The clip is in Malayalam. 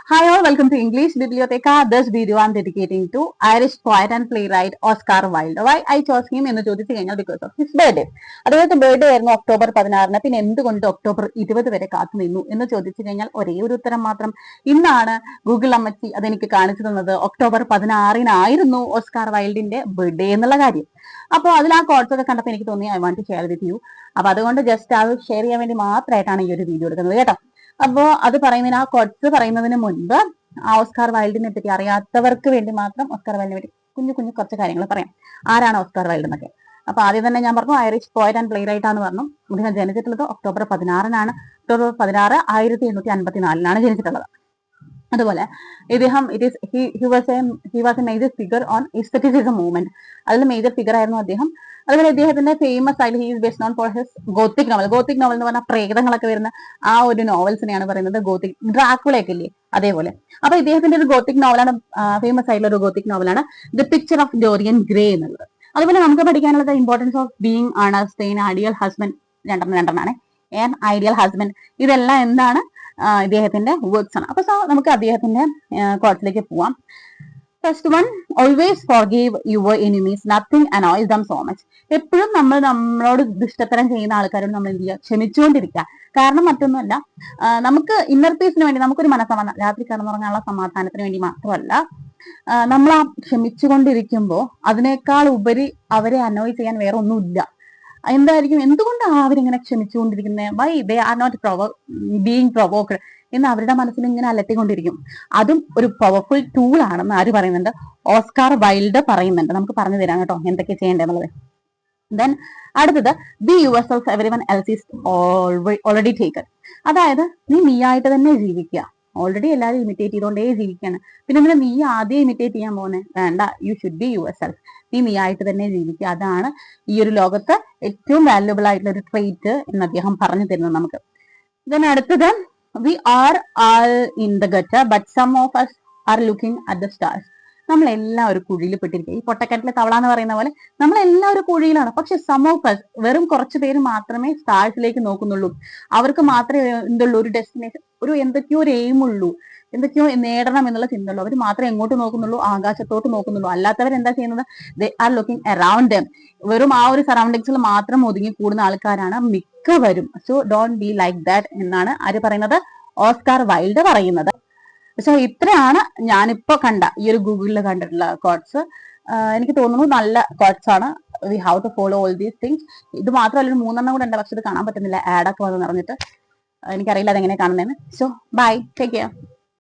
Hi all, welcome to English Bibliotheca. This video I'm dedicating to Irish poet and playwright Oscar Wilde. Why I chose him എന്ന് ചോദിച്ചു കഴിഞ്ഞാൽ because of his birthday. അദ്ദേഹത്തെ ബർത്ത്ഡേ ആയിരുന്നു ഒക്ടോബർ 16. പിന്നെ എന്തുകൊണ്ട് ഒക്ടോബർ 20 വരെ കാത്തു നിന്നു എന്ന് ചോദിച്ചു കഴിഞ്ഞാൽ ഒരേ ഒരു ഉത്തരം മാത്രം. ഇന്നാണ് ഗൂഗിൾ അമ്മച്ചി അതെനിക്ക് കാണിച്ചു തന്നത് ഒക്ടോബർ 16 ഓസ്കാർ വൈൽഡിന്റെ ബർത്ത്ഡേ എന്നുള്ള കാര്യം. അപ്പോൾ അതിൽ ആ കോഡ്സ് ഒക്കെ കണ്ടപ്പോൾ എനിക്ക് തോന്നി I want to share with you. അപ്പൊ അതുകൊണ്ട് ജസ്റ്റ് അത് ഷെയർ ചെയ്യാൻ വേണ്ടി മാത്രമായിട്ടാണ് ഈ ഒരു വീഡിയോ എടുക്കുന്നത് കേട്ടോ. അപ്പോ അത് പറയുന്നതിന് ആ കൊട്സ് പറയുന്നതിന് മുൻപ് ആ ഓസ്കാർ വൈൽഡിനെ പറ്റി അറിയാത്തവർക്ക് വേണ്ടി മാത്രം ഓസ്കാർ വൈൽഡിനെ പറ്റി കുഞ്ഞു കുറച്ച് കാര്യങ്ങൾ പറയാം. ആരാണ് ഓസ്കാർ വൈൽഡ് എന്നൊക്കെ. അപ്പൊ ആദ്യം തന്നെ ഞാൻ പറഞ്ഞു Irish poet and playwright ആണെന്ന് പറഞ്ഞു. അദ്ദേഹം ജനിച്ചിട്ടുള്ളത് ഒക്ടോബർ 16 ഒക്ടോബർ 16 1854 ജനിച്ചിട്ടുള്ളത്. അതുപോലെ ഇദ്ദേഹം he was a major figure on aestheticism movement. അതിൽ മേജർ ഫിഗർ ആയിരുന്നു അദ്ദേഹം. അതുപോലെ ഇദ്ദേഹത്തിന്റെ ഫേമസ് ആയിട്ട് he is best known for his gothic novel എന്ന് പറഞ്ഞാൽ പ്രേതങ്ങളൊക്കെ വരുന്ന ആ ഒരു നോവൽസിനെയാണ് പറയുന്നത് ഗോത്തിക്. ഡ്രാക്കുളയൊക്കെ ഇല്ലേ അതേപോലെ. അപ്പൊ ഇദ്ദേഹത്തിന്റെ ഒരു ഗോത്തിക് നോവലാണ്, ഫേമസ് ആയിട്ടുള്ള ഒരു ഗോത്തിക് നോവലാണ് the picture of Dorian grey എന്നുള്ളത്. അതുപോലെ നമുക്ക് പഠിക്കാനുള്ളത് ഇമ്പോർട്ടൻസ് ഓഫ് ബീങ് ആണ് ഐഡിയൽ ഹസ്ബൻഡ് രണ്ടെണ്ണമാണ് ഐഡിയൽ ഹസ്ബൻഡ്. ഇതെല്ലാം എന്താണ് ഇദ്ദേഹത്തിന്റെ വർക്ക്സ് ആണ്. അപ്പൊ നമുക്ക് അദ്ദേഹത്തിന്റെ കോട്സിലേക്ക് പോവാം. First one, always forgive your enemies, nothing annoys them so much. എപ്പോഴും നമ്മളോട് ദുഷ്ടത്തരം ചെയ്യുന്ന ആൾക്കാരോട് നമ്മൾ എന്ത് ചെയ്യുക, ക്ഷമിച്ചുകൊണ്ടിരിക്കുക. കാരണം മറ്റൊന്നുമല്ല, നമുക്ക് ഇന്നർ പീസിന് വേണ്ടി, നമുക്കൊരു മനസ്സമാധാനം, രാത്രി കിടന്നുറങ്ങാനുള്ള സമാധാനത്തിന് വേണ്ടി മാത്രമല്ല, നമ്മൾ ആ ക്ഷമിച്ചുകൊണ്ടിരിക്കുമ്പോൾ അതിനേക്കാൾ ഉപരി അവരെ അനോയ് ചെയ്യാൻ വേറെ ഒന്നുമില്ല. എന്തായിരിക്കും, എന്തുകൊണ്ടാണ് അവരിങ്ങനെ ക്ഷമിച്ചുകൊണ്ടിരിക്കുന്നത്, why they are not being provoked എന്ന് അവരുടെ മനസ്സിൽ ഇങ്ങനെ അലട്ടിക്കൊണ്ടിരിക്കും. അതും ഒരു പവർഫുൾ ടൂൾ ആണെന്ന് ആര് പറയുന്നുണ്ട്, ഓസ്കാർ വൈൽഡ് പറയുന്നുണ്ട്. നമുക്ക് പറഞ്ഞു തരാം കേട്ടോ എന്തൊക്കെ ചെയ്യേണ്ടത്. ദെൻ അടുത്തത്, be your self everyone else is already taken. അതായത് നീയായിട്ട് തന്നെ ജീവിക്കുക. ഓൾറെഡി എല്ലാവരും ഇമിറ്റേറ്റ് ചെയ്തുകൊണ്ടേ ജീവിക്കുകയാണ്. പിന്നെ നീ ആദ്യം ഇമിറ്റേറ്റ് ചെയ്യാൻ പോകുന്നത് വേണ്ട. You should be yourself. നീയായിട്ട് തന്നെ ജീവിക്കുക. അതാണ് ഈ ഒരു ലോകത്ത് ഏറ്റവും വാല്യുബിൾ ആയിട്ടുള്ള ഒരു ട്രെയ്റ്റ് എന്ന് അദ്ദേഹം പറഞ്ഞു തരുന്നത് നമുക്ക്. ദെൻ അടുത്തത്, we are all in the gutter but some of us are looking at the stars. നമ്മളെല്ലാം ഒരു കുഴിയിൽ പെട്ടിരിക്കുക. ഈ പൊട്ടക്കറ്റിലെ തവള എന്ന് പറയുന്ന പോലെ നമ്മളെല്ലാം ഒരു കുഴിയിലാണ്. പക്ഷെ സം ഓഫ് us, വെറും കുറച്ച് പേര് മാത്രമേ സ്റ്റാർസിലേക്ക് നോക്കുന്നുള്ളൂ. അവർക്ക് മാത്രമേ എന്തുള്ളൂ, ഒരു ഡെസ്റ്റിനേഷൻ, എന്തൊക്കെയോ ഒരു എയിം ഉള്ളൂ, എന്തൊക്കെയോ നേടണം എന്നുള്ള ചിന്തയുള്ളൂ. അവർ മാത്രമേ എങ്ങോട്ട് നോക്കുന്നുള്ളൂ, ആകാശത്തോട്ട് നോക്കുന്നുള്ളൂ. അല്ലാത്തവർ എന്താ ചെയ്യുന്നത്, they are looking around them. വെറും ആ ഒരു സറൗണ്ടിങ്സിൽ മാത്രം ഒതുങ്ങി കൂടുന്ന ആൾക്കാരാണ് മിക്കവരും. So don't be like that എന്നാണ് ആര് പറയുന്നത്, ഓസ്കാർ വൈൽഡ് പറയുന്നത്. സോ ഇത്രയാണ് ഞാനിപ്പോ കണ്ട ഈ ഒരു ഗൂഗിളിൽ കണ്ടിട്ടുള്ള കോട്സ്. എനിക്ക് തോന്നുന്നു നല്ല കോട്സ് ആണ്. We have to follow all these things. ഇത് മാത്രമല്ല, ഒരു 3 കൂടെ ഉണ്ട്, പക്ഷെ ഇത് കാണാൻ പറ്റുന്നില്ല, ആഡൊക്കെ വന്ന് നിറഞ്ഞിട്ട്. എനിക്കറിയില്ല അതെങ്ങനെ കാണുന്നതെന്ന്. So bye, take care.